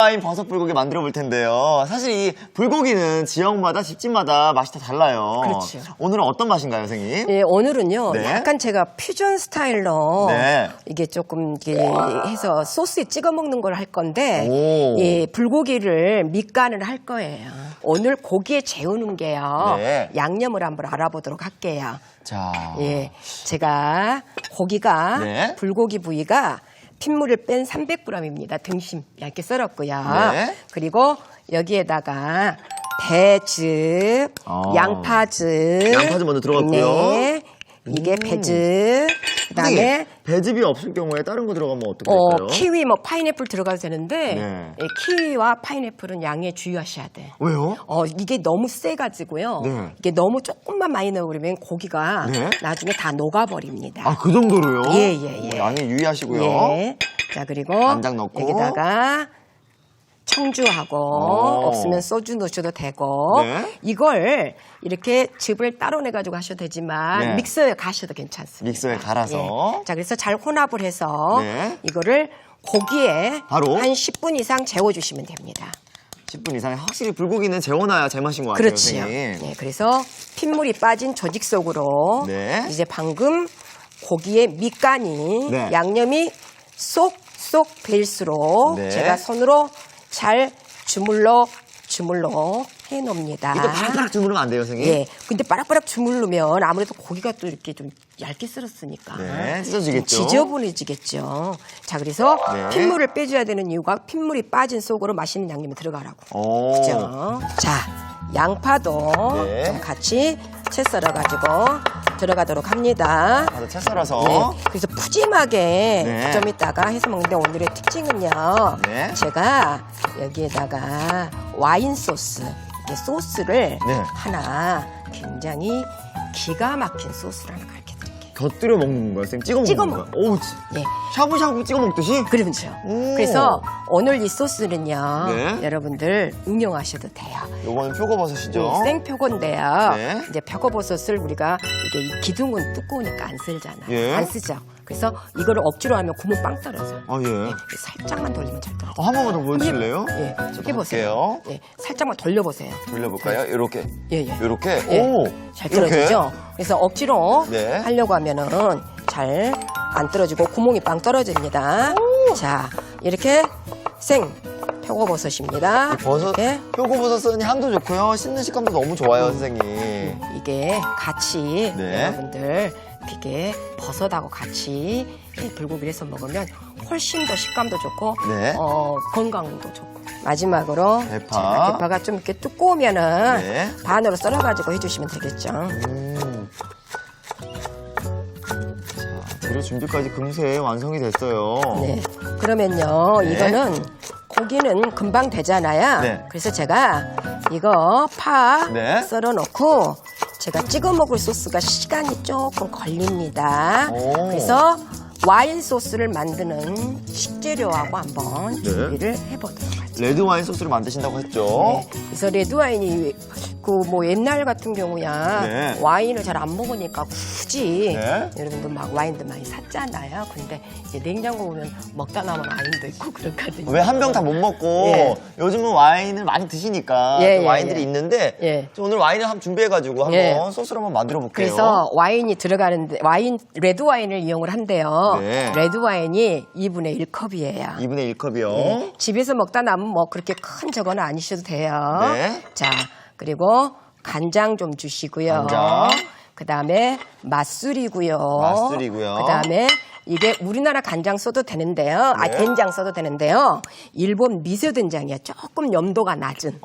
와인 버섯 불고기 만들어 볼 텐데요. 사실 이 불고기는 지역마다 집집마다 맛이 다 달라요. 그렇죠. 오늘은 어떤 맛인가요, 선생님? 네, 오늘은요. 네. 약간 제가 퓨전 스타일로 네. 이게 조금 이렇게 해서 소스에 찍어 먹는 걸 할 건데 오. 예, 불고기를 밑간을 할 거예요. 오늘 고기에 재우는 게요. 네. 양념을 한번 알아보도록 할게요. 자, 예, 제가 고기가 네. 불고기 부위가 핏물을 뺀 300g입니다. 등심 얇게 썰었고요. 네. 그리고 여기에다가 배즙, 양파즙. 양파즙 먼저 들어갔고요. 네. 이게 배즙. 그다음에 선생님, 배즙이 없을 경우에 다른 거 들어가면 어떻게 될까요? 키위, 뭐 파인애플 들어가도 되는데 네. 예, 키위와 파인애플은 양에 주의하셔야 돼. 왜요? 이게 너무 세가지고요. 네. 이게 너무 조금만 많이 넣어버리면 고기가 네. 나중에 다 녹아버립니다. 아, 그 정도로요? 예. 양해 유의하시고요. 예. 자, 그리고 간장 넣고. 여기다가 청주하고 없으면 소주 넣으셔도 되고 네. 이걸 이렇게 즙을 따로 내가지고 하셔도 되지만 네. 믹서에 가셔도 괜찮습니다. 믹서에 갈아서. 예. 자, 그래서 잘 혼합을 해서 네. 이거를 고기에 바로? 한 10분 이상 재워주시면 됩니다. 10분 이상에 확실히 불고기는 재워놔야 제맛인 것 같아요, 그렇지요. 선생님. 네, 그래서 핏물이 빠진 조직 속으로 네. 이제 방금 고기의 밑간이 네. 양념이 쏙쏙 배일수록 네. 제가 손으로 잘 주물러 해놓습니다. 이거 바락바락 주무르면 안 돼요, 선생님? 예. 근데 바락바락 주물르면 아무래도 고기가 또 이렇게 좀 얇게 썰었으니까. 네, 찢어지겠죠. 지저분해지겠죠. 자, 그래서 네. 핏물을 빼줘야 되는 이유가 핏물이 빠진 속으로 맛있는 양념이 들어가라고. 오. 그죠? 자, 양파도 네. 좀 같이 채 썰어가지고 들어가도록 합니다. 바로 채 썰어서. 네. 그래서 푸짐하게 네. 좀 이따가 해서 먹는데 오늘의 특징은요. 네. 제가 여기에다가 와인 소스, 이렇게 소스를 네. 하나 굉장히 기가 막힌 소스를 하나 가르쳐 드릴게요. 곁들여 먹는 거예요, 선생님? 찍어 찍어 먹는 거예요? 오, 예. 샤브샤브 찍어 먹듯이? 그렇죠. 오. 그래서 오늘 이 소스는요. 네. 여러분들 응용하셔도 돼요. 요거는 표고버섯이죠? 생표고인데요. 네. 이제 표고버섯을 우리가 이게 이 기둥은 두꺼우니까 안 쓸잖아요. 예. 안 쓰죠. 그래서 이거를 억지로 하면 구멍 빵 떨어져. 아, 예. 살짝만 돌리면 잘 떨어져. 한 번만 더 보여주실래요? 예, 좀 해보세요. 할게요. 예, 살짝만 돌려보세요. 돌려볼까요? 이렇게. 예. 이렇게? 예. 오! 잘 이렇게? 떨어지죠? 그래서 억지로 네. 하려고 하면은 잘 안 떨어지고 구멍이 빵 떨어집니다. 자, 이렇게 생 표고버섯입니다. 버섯, 이렇게 표고버섯은 향도 좋고요. 씹는 식감도 너무 좋아요, 선생님. 이게 같이 네. 여러분들 이렇게 버섯하고 같이 이 불고기를 해서 먹으면 훨씬 더 식감도 좋고 네. 건강도 좋고 마지막으로 대파. 자, 대파가 좀 이렇게 두꺼우면은 네. 반으로 썰어가지고 해주시면 되겠죠. 자, 재료 준비까지 금세 완성이 됐어요. 네. 그러면요, 네. 이거는 고기는 금방 되잖아요. 네. 그래서 제가 이거 파 네. 썰어놓고 제가 찍어 먹을 소스가 시간이 조금 걸립니다. 오. 그래서 와인 소스를 만드는 식재료하고 한번 네. 준비를 해보도록 하죠. 레드 와인 소스를 만드신다고 했죠? 네. 그래서 레드 와인이 그 뭐 옛날 같은 경우야 네. 와인을 잘 안 먹으니까 굳이 네. 여러분들 막 와인도 많이 샀잖아요. 근데 이제 냉장고 보면 먹다 남은 와인도 있고 그렇거든요. 왜 한 병 다 못 먹고 예. 요즘은 와인을 많이 드시니까 예, 또 예, 와인들이 예. 있는데 예. 저 오늘 와인을 한번 준비해가지고 한번 예. 소스를 한번 만들어 볼게요. 그래서 와인이 들어가는데 레드 와인을 이용을 한대요. 네. 레드 와인이 2분의 1컵이에요. 2분의 1컵이요. 집에서 먹다 남은 뭐 그렇게 큰 저거는 아니셔도 돼요. 네. 자, 그리고 간장 좀 주시고요. 간장. 그다음에 맛술이고요. 맛술이고요. 그다음에 이게 우리나라 간장 써도 되는데요. 네. 된장 써도 되는데요. 일본 미소 된장이야. 조금 염도가 낮은.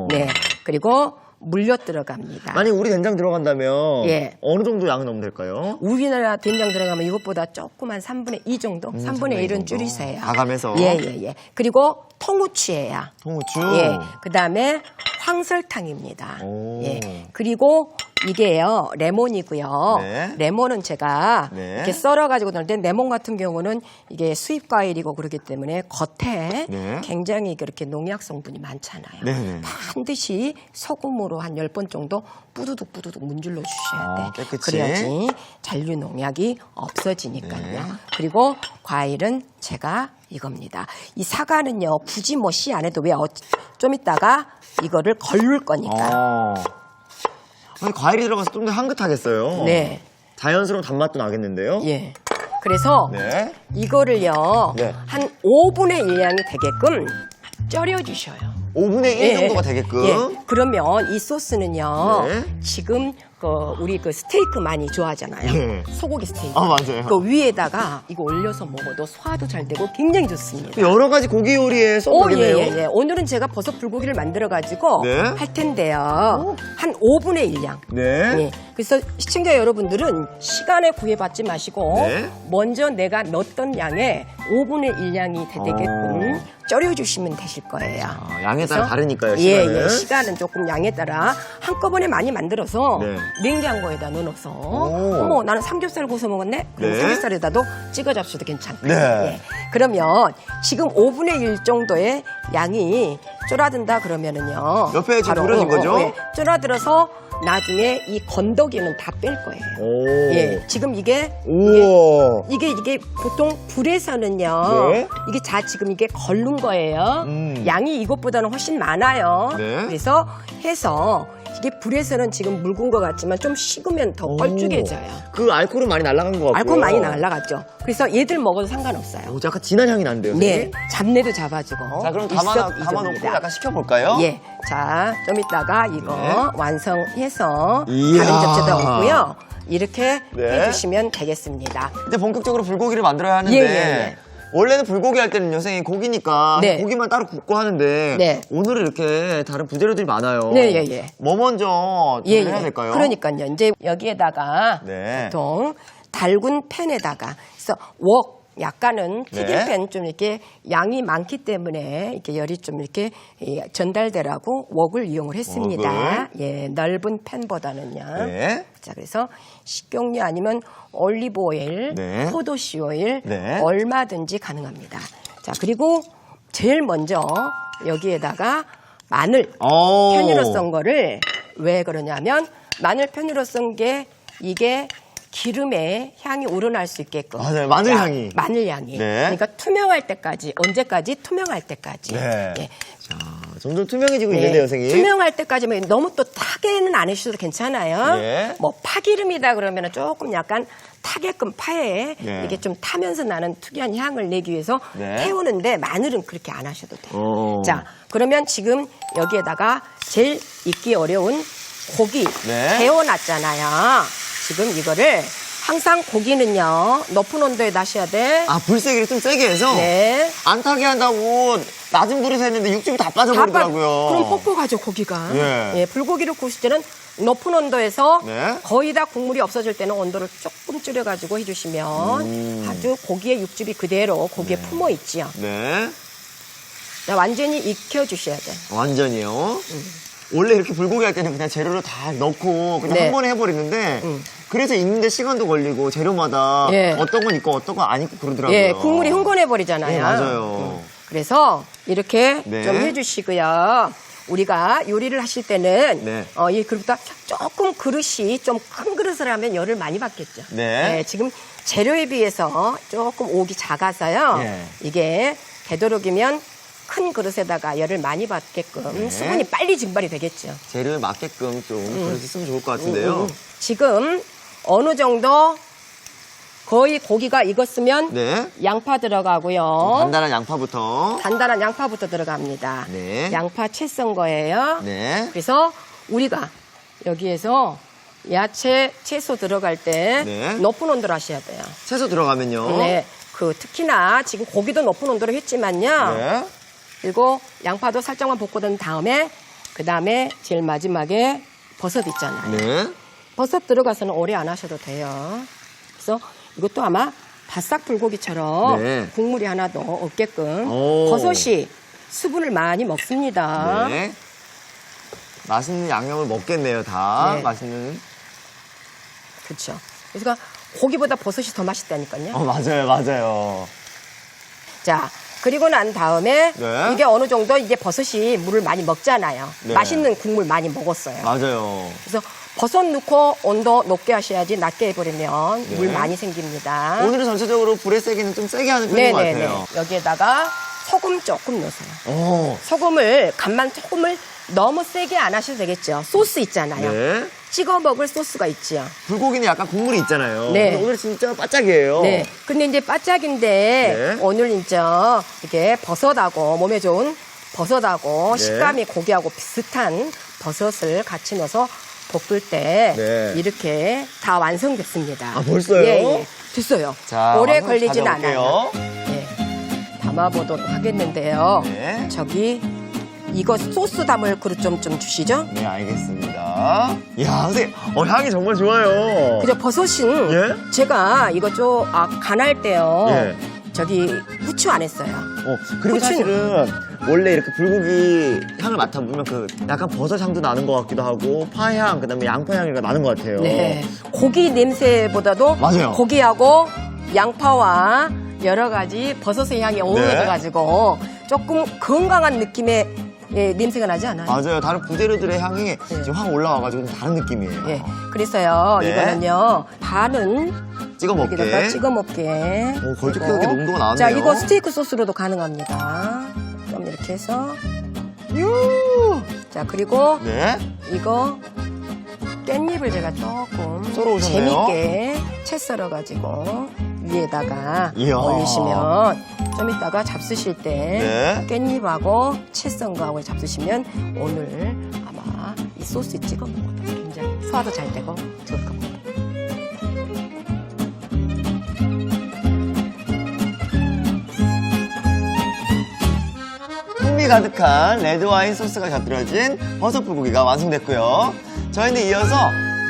네. 그리고 물엿 들어갑니다. 만약 우리 된장 들어간다면 예. 어느 정도 양을 넣으면 될까요? 우리나라 된장 들어가면 이것보다 조그만 3분의 2 정도? 3분의 1은 정도. 줄이세요. 가감해서. 예. 그리고 통후추예요. 통후추. 예. 그다음에 황설탕입니다. 오. 예. 그리고 이게요, 레몬이고요. 네. 레몬은 제가 네. 이렇게 썰어가지고 넣는데 레몬 같은 경우는 이게 수입 과일이고 그렇기 때문에 겉에 네. 굉장히 그렇게 농약 성분이 많잖아요. 네네. 반드시 소금으로 한 10번 정도 뿌두둑 문질러 주셔야 돼. 깨끗이. 그래야지 잔류 농약이 없어지니까요. 네. 그리고 과일은 제가 이겁니다. 이 사과는요, 굳이 뭐 씨 안 해도 왜 좀 이따가 이거를 걸룰 거니까. 아니, 과일이 들어가서 좀 더 향긋하겠어요. 네. 자연스러운 단맛도 나겠는데요. 예. 그래서 네. 이거를요, 네. 한 5분의 1양이 되게끔 절여주셔요. 5분의 1 정도가 되게끔. 예. 그러면 이 소스는요, 네. 지금 우리 스테이크 많이 좋아하잖아요. 예. 소고기 스테이크. 아, 맞아요. 그 위에다가 이거 올려서 먹어도 소화도 잘 되고 굉장히 좋습니다. 여러 가지 고기 요리에 오, 써보겠네요. 예. 오늘은 제가 버섯 불고기를 만들어가지고 네. 할 텐데요. 한 5분의 1양. 네. 예. 그래서 시청자 여러분들은 시간에 구애받지 마시고 네. 먼저 내가 넣었던 양의 5분의 1양이 되게끔 절여주시면 되실 거예요. 양에 따라 그래서 다르니까요, 예, 시간은. 예. 시간은 조금 양에 따라 한꺼번에 많이 만들어서 네. 냉장고에다 넣어서 어머 나는 삼겹살 구워서 먹었네? 그럼 네. 삼겹살에다도 찍어 잡수도 괜찮고. 네. 예. 그러면 지금 5분의 1 정도의 양이 쫄아든다 그러면은요. 옆에 지금 바로, 불어진 거죠? 예. 쫄아들어서 나중에 이 건더기는 다 뺄 거예요. 오. 예. 지금 이게 우와. 이게 보통 불에서는요. 네. 이게 지금 이게 걸른 거예요. 양이 이것보다는 훨씬 많아요. 네. 그래서 해서 이게 불에서는 지금 묽은 것 같지만 좀 식으면 더 껄쭉해져요. 그 알코올은 많이 날아간 것 같고요. 알코올 많이 날라갔죠. 그래서 얘들 먹어도 상관없어요. 오, 약간 진한 향이 나는데요, 네, 선생님? 잡내도 잡아주고. 자, 그럼 담아놓고 일석이조입니다. 약간 식혀볼까요? 예. 자, 좀 이따가 이거 네. 완성해서 이야. 다른 접시에다 얹고요. 이렇게 네. 해주시면 되겠습니다. 이제 본격적으로 불고기를 만들어야 하는데 예. 원래는 불고기 할 때는 선생님 고기니까 네. 고기만 따로 굽고 하는데 네. 오늘은 이렇게 다른 부재료들이 많아요. 네, 예. 뭐 먼저 해야 될까요? 그러니까요. 이제 여기에다가 네. 보통 달군 팬에다가 그래서 약간은 튀김팬 좀 이렇게 양이 많기 때문에 이렇게 열이 좀 이렇게 전달되라고 웍을 이용을 했습니다. 웍을. 예, 넓은 팬보다는요. 네. 자, 그래서 식용유 아니면 올리브 오일, 네. 포도씨 오일 네. 얼마든지 가능합니다. 자, 그리고 제일 먼저 여기에다가 마늘 편으로 썬 거를 왜 그러냐면 마늘 편으로 썬 게 이게 기름에 향이 우러날 수 있게끔. 맞아요. 마늘 향이. 마늘 향이. 네. 그러니까 투명할 때까지 언제까지? 투명할 때까지. 네. 예. 자, 점점 투명해지고 네. 있는데요, 선생님. 투명할 때까지만 너무 또 타게는 안 해주셔도 괜찮아요. 예. 뭐 파기름이다 그러면 조금 약간 타게끔 파에 네. 이게 좀 타면서 나는 특이한 향을 내기 위해서 네. 태우는데 마늘은 그렇게 안 하셔도 돼요. 오. 자, 그러면 지금 여기에다가 제일 익기 어려운 고기 네. 데워놨잖아요. 지금 이거를 항상 고기는요 높은 온도에 놔셔야 돼. 아, 불세기를 좀 세게 해서 네. 안 타게 한다고 낮은 불에서 했는데 육즙이 다 빠져버리더라고요. 그럼 뻑뻑하죠 고기가. 예. 예, 불고기를 구우실 때는 높은 온도에서 네. 거의 다 국물이 없어질 때는 온도를 조금 줄여가지고 해주시면 아주 고기의 육즙이 그대로 고기에 품어 있지요. 네. 자, 완전히 익혀주셔야 돼. 완전히요. 원래 이렇게 불고기 할 때는 그냥 재료를 다 넣고 그냥 네. 한 번에 해버리는데 그래서 익는데 시간도 걸리고 재료마다 예. 어떤 건 있고 어떤 건 안 있고 그러더라고요. 예, 국물이 흥건해버리잖아요. 네, 맞아요. 그래서 이렇게 네. 좀 해주시고요. 우리가 요리를 하실 때는 네. 이 그릇보다 조금 그릇이 좀 큰 그릇을 하면 열을 많이 받겠죠. 네. 지금 재료에 비해서 조금 옥이 작아서요. 예. 이게 되도록이면 큰 그릇에다가 열을 많이 받게끔 네. 수분이 빨리 증발이 되겠죠. 재료에 맞게끔 좀 그릇을 쓰면 좋을 것 같은데요. 지금 어느 정도 거의 고기가 익었으면 네. 양파 들어가고요. 단단한 양파부터. 단단한 양파부터 들어갑니다. 네. 양파 채 썬 거예요. 네. 그래서 우리가 여기에서 야채, 채소 들어갈 때 네. 높은 온도로 하셔야 돼요. 채소 들어가면요. 네. 특히나 지금 고기도 높은 온도로 했지만요. 네. 그리고 양파도 살짝만 볶아둔 다음에 그 다음에 제일 마지막에 버섯 있잖아요. 네. 버섯 들어가서는 오래 안 하셔도 돼요. 그래서 이것도 아마 바싹 불고기처럼 네. 국물이 하나도 없게끔 오. 버섯이 수분을 많이 먹습니다. 네. 맛있는 양념을 먹겠네요, 다. 네. 맛있는. 그렇죠. 그래서 고기보다 버섯이 더 맛있다니까요. 맞아요, 맞아요. 자, 그리고 난 다음에 네. 이게 어느 정도 이제 버섯이 물을 많이 먹잖아요. 네. 맛있는 국물 많이 먹었어요. 맞아요. 그래서 버섯 넣고 온도 높게 하셔야지 낮게 해버리면 네. 물 많이 생깁니다. 오늘은 전체적으로 불의 세기는 좀 세게 하는 편인 것 네네네. 같아요. 여기에다가 소금 조금 넣으세요. 오. 소금을 간만 조금을 너무 세게 안 하셔도 되겠죠. 소스 있잖아요. 네. 찍어 먹을 소스가 있죠. 불고기는 약간 국물이 있잖아요. 네. 근데 오늘 진짜 바짝이에요. 네. 근데 이제 바짝인데 네. 오늘 이제 이게 버섯하고 몸에 좋은 버섯하고 네. 식감이 고기하고 비슷한 버섯을 같이 넣어서 볶을 때 네. 이렇게 다 완성됐습니다. 아, 벌써요? 예, 예. 됐어요. 자, 오래 한번 걸리진 찾아볼게요. 않아요. 네. 담아보도록 하겠는데요. 네. 저기 이거 소스 담을 그릇 좀 주시죠. 네, 알겠습니다. 이야, 선생님, 향이 정말 좋아요. 그죠, 버섯은 예? 제가 이거 간할 때요. 예. 저기 후추 안 했어요. 그리고 후추는- 사실은 원래 이렇게 불고기 향을 맡아보면 그 약간 버섯 향도 나는 것 같기도 하고 파향, 그다음에 양파 향이 나는 것 같아요. 네. 고기 냄새보다도 맞아요. 고기하고 양파와 여러 가지 버섯의 향이 어우러져가지고 조금 건강한 느낌의 냄새가 나지 않아요? 맞아요. 다른 부재료들의 향이 지금 확 올라와가지고 좀 다른 느낌이에요. 예. 그래서요, 네. 이거는요, 반은 찍어 먹게. 여기다가 찍어 먹게. 오, 걸쭉하게 농도가 나왔네요. 자, 이거 스테이크 소스로도 가능합니다. 좀 이렇게 해서. 유! 자, 그리고 네. 이거 깻잎을 제가 조금 썰어 오셨네요. 재밌게 채 썰어가지고 위에다가 이야. 올리시면 좀 이따가 잡수실 때 네. 깻잎하고 채 썬 거하고 잡수시면 오늘 아마 이 소스에 찍어 먹어도 굉장히 소화도 잘 되고 좋을 겁니다. 풍미 가득한 레드와인 소스가 곁들여진 버섯 불고기가 완성됐고요. 저희는 이어서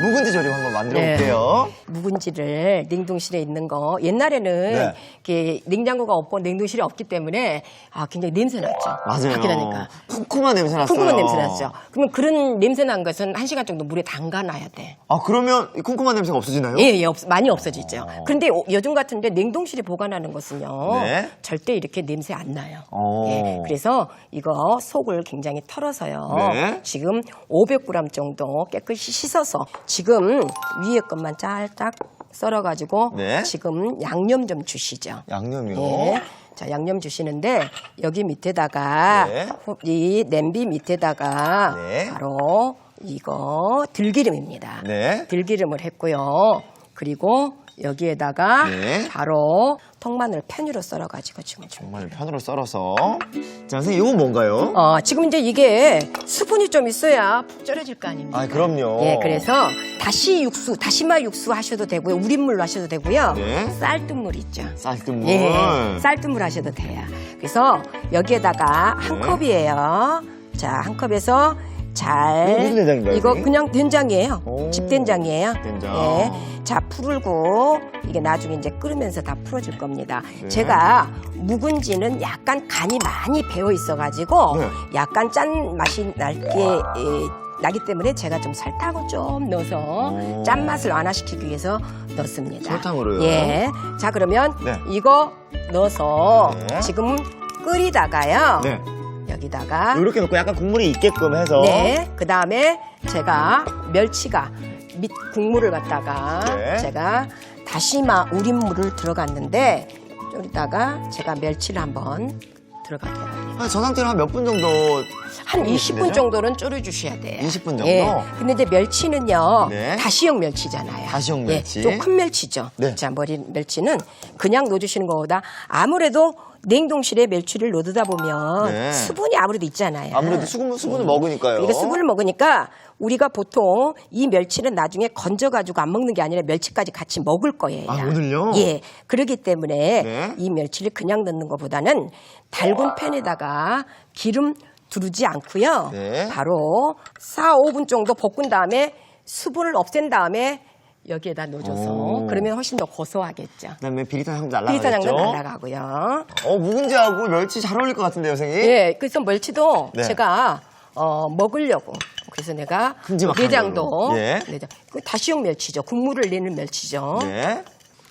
묵은지 조림 한번 만들어 볼게요. 묵은지를 냉동실에 있는 거 옛날에는 네. 이렇게 냉장고가 없고 냉동실이 없기 때문에 굉장히 냄새 났죠. 맞아요. 밖에 나니까. 쿰쿰한 냄새 났어요. 쿰쿰한 냄새 났죠. 그러면 그런 냄새 난 것은 1시간 정도 물에 담가놔야 돼. 아, 그러면 이 쿰쿰한 냄새가 없어지나요? 예, 많이 없어지죠. 그런데 요즘 같은데 냉동실에 보관하는 것은요. 네. 절대 이렇게 냄새 안 나요. 오. 예, 그래서 이거 속을 굉장히 털어서요. 네. 지금 500g 정도 깨끗이 씻어서 지금 위에 것만 짤딱 썰어가지고 네. 지금 양념 좀 주시죠. 양념이요? 예. 자, 양념 주시는데 여기 밑에다가 네. 이 냄비 밑에다가 네. 바로 이거 들기름입니다. 네. 들기름을 했고요. 그리고 여기에다가 네. 바로 통마늘 편으로 썰어가지고 주면 줍니다. 정말 편으로 썰어서. 자, 선생님, 이건 뭔가요? 지금 이제 이게 수분이 좀 있어야 푹 절여질 거 아닙니까? 아, 그럼요. 예, 그래서 다시마 육수 하셔도 되고요. 우린물로 하셔도 되고요. 네. 쌀뜨물 있죠. 쌀뜨물. 예, 쌀뜨물 하셔도 돼요. 그래서 여기에다가 한 네. 컵이에요. 자, 한 컵에서 이거 무슨 된장인가요, 이거 선생님? 그냥 된장이에요. 오, 집된장이에요. 된장. 예. 자, 풀고 이게 나중에 이제 끓으면서 다 풀어질 겁니다. 네. 제가 묵은지는 약간 간이 많이 배어 있어가지고 네. 약간 짠 맛이 나기 때문에 제가 좀 설탕을 좀 넣어서 오. 짠맛을 완화시키기 위해서 넣습니다. 설탕으로요? 예. 자, 그러면 네. 이거 넣어서 네. 지금 끓이다가요. 네. 여기다가 이렇게 놓고 약간 국물이 있게끔 해서. 네, 그 다음에 제가 멸치가 밑 국물을 갖다가 네. 제가 다시마 우린물을 들어갔는데 좀 이따가 제가 멸치를 한번 들어가게 합니다. 저 상태로 한 몇 분 정도. 한 20분 되죠? 정도는 졸여주셔야 돼요. 20분 정도? 예. 근데 이제 멸치는요, 네. 다시형 멸치잖아요. 다시형 멸치. 좀 큰 멸치죠. 네. 자, 멸치는 그냥 넣어주시는 것보다 아무래도 냉동실에 멸치를 넣어두다 보면 네. 수분이 아무래도 있잖아요. 아무래도 수분을 먹으니까요. 이게 수분을 먹으니까 우리가 보통 이 멸치는 나중에 건져가지고 안 먹는 게 아니라 멸치까지 같이 먹을 거예요. 아, 오늘요? 예. 그렇기 때문에 네. 이 멸치를 그냥 넣는 것보다는 달군 팬에다가 기름 두르지 않고요. 네. 바로 4, 5분 정도 볶은 다음에 수분을 없앤 다음에 여기에다 넣어줘서 오. 그러면 훨씬 더 고소하겠죠. 그다음에 비릿한 향도 날라가겠죠. 비릿한 향도 날아가고요. 묵은지하고 멸치 잘 어울릴 것 같은데요, 선생님? 예, 그래서 멸치도 네. 제가 먹으려고 그래서 내가 큼지막한 내장도 걸로. 예. 내장 그 다시용 멸치죠. 국물을 내는 멸치죠. 네.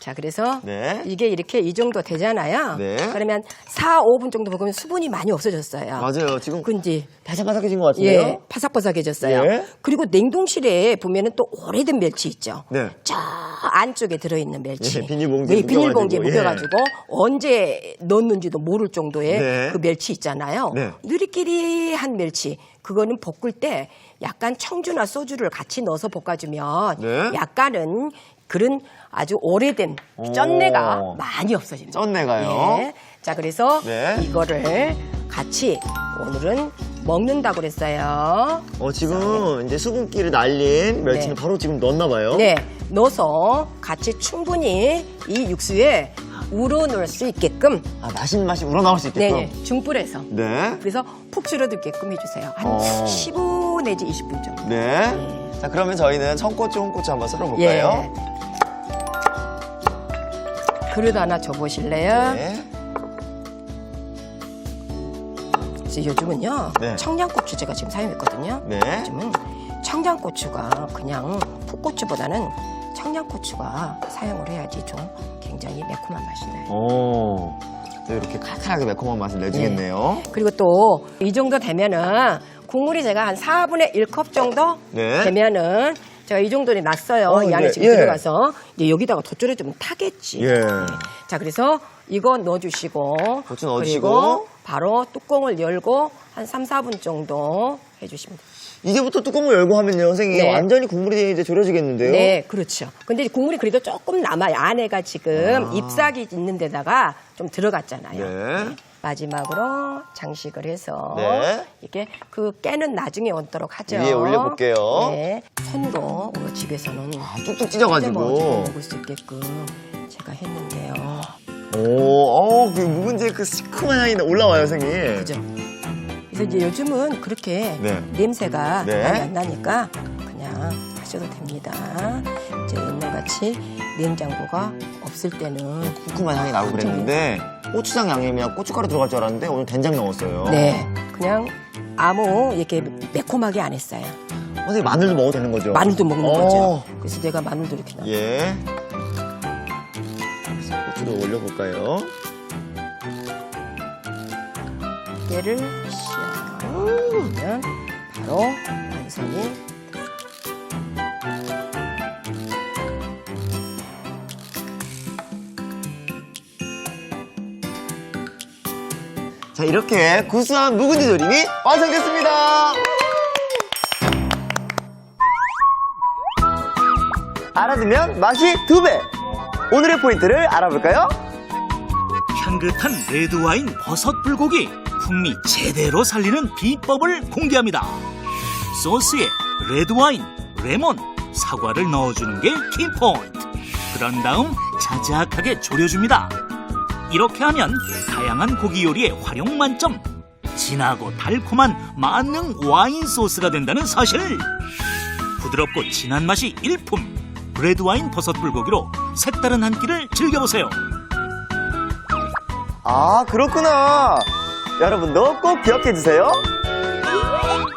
자, 그래서 네. 이게 이렇게 이 정도 되잖아요. 네. 그러면 4, 5분 정도 볶으면 수분이 많이 없어졌어요. 맞아요. 지금 근데 바삭바삭해진 것 같은데요? 예, 파삭파삭해졌어요. 예. 그리고 냉동실에 보면은 또 오래된 멸치 있죠. 네. 저 안쪽에 들어있는 멸치. 예, 비닐봉지에 비닐봉지에 묶여가지고, 묶여가지고 언제 넣었는지도 모를 정도의 네. 그 멸치 있잖아요. 네. 느리끼리한 멸치. 그거는 볶을 때 약간 청주나 소주를 같이 넣어서 볶아주면 네. 약간은 그런 아주 오래된 쩐내가 많이 없어집니다. 쩐내가요? 예. 자, 그래서 네. 이거를 같이 오늘은 먹는다고 그랬어요. 지금 이제 수분기를 날린 멸치는 네. 바로 지금 넣었나 봐요. 네, 넣어서 같이 충분히 이 육수에 우러넣을 수 있게끔 맛있는 맛이 우러나올 수 있게끔. 네, 중불에서 네. 그래서 푹 줄어들게끔 해주세요. 한 15 내지 20분 정도. 네. 자, 그러면 저희는 청고추, 홍고추 한번 썰어볼까요? 예. 그릇 하나 줘보실래요? 네. 요즘은요, 네. 청양고추 제가 지금 사용했거든요. 네. 요즘은 청양고추가 그냥 풋고추보다는 청양고추가 사용을 해야지 좀 굉장히 매콤한 맛이 나요. 또 이렇게 칼칼하게 매콤한 맛을 내주겠네요. 그리고 또 이 정도 되면은 국물이 제가 한 4분의 1컵 정도 네. 되면은 제가 이 정도는 났어요. 이 안에 네. 지금 예. 들어가서 이제 여기다가 덧줄여주면 타겠지. 예. 자, 그래서 이거 넣어주시고 고추 넣어주시고. 그리고 바로 뚜껑을 열고 한 3, 4분 정도 해주시면 돼요. 이제부터 뚜껑을 열고 하면요, 선생님. 네. 완전히 국물이 이제 졸여지겠는데요? 네, 그렇죠. 근데 국물이 그래도 조금 남아요. 안에가 지금 잎사귀 있는 데다가 좀 들어갔잖아요. 네. 마지막으로 장식을 해서 네. 이게 그 깨는 나중에 얹도록 하죠. 위에 올려볼게요. 네, 손으로 집에서는 뚝뚝 찢어가지고. 먹을 수 있게끔 제가 했는데요. 그 묵은지의 그 시큼한 향이 올라와요, 선생님. 그죠? 그래서 이제 요즘은 그렇게 네. 냄새가 네. 많이 안 나니까 그냥 하셔도 됩니다. 이제 옛날같이 냉장고가 없을 때는 시큼한 향이 나고 그랬는데 고추장 양념이랑 고춧가루 들어갈 줄 알았는데 오늘 된장 넣었어요. 네, 그냥 아무 이렇게 매콤하게 안 했어요. 선생님 마늘도 먹어도 되는 거죠? 마늘도 먹는 거죠. 그래서 제가 마늘도 이렇게 넣어요. 예. 그래서 고추도 올려볼까요? 깨를 씌우면 바로 완성이. 자, 이렇게 구수한 묵은지 조림이 완성됐습니다. 알아두면 맛이 2배. 오늘의 포인트를 알아볼까요? 향긋한 레드와인 버섯 불고기 풍미 제대로 살리는 비법을 공개합니다. 소스에 레드와인, 레몬, 사과를 넣어주는 게 키포인트. 그런 다음 자작하게 졸여줍니다. 이렇게 하면 다양한 고기 요리에 활용 만점, 진하고 달콤한 만능 와인 소스가 된다는 사실. 부드럽고 진한 맛이 일품 레드와인 버섯 불고기로 색다른 한 끼를 즐겨보세요. 그렇구나. 여러분도 꼭 기억해주세요.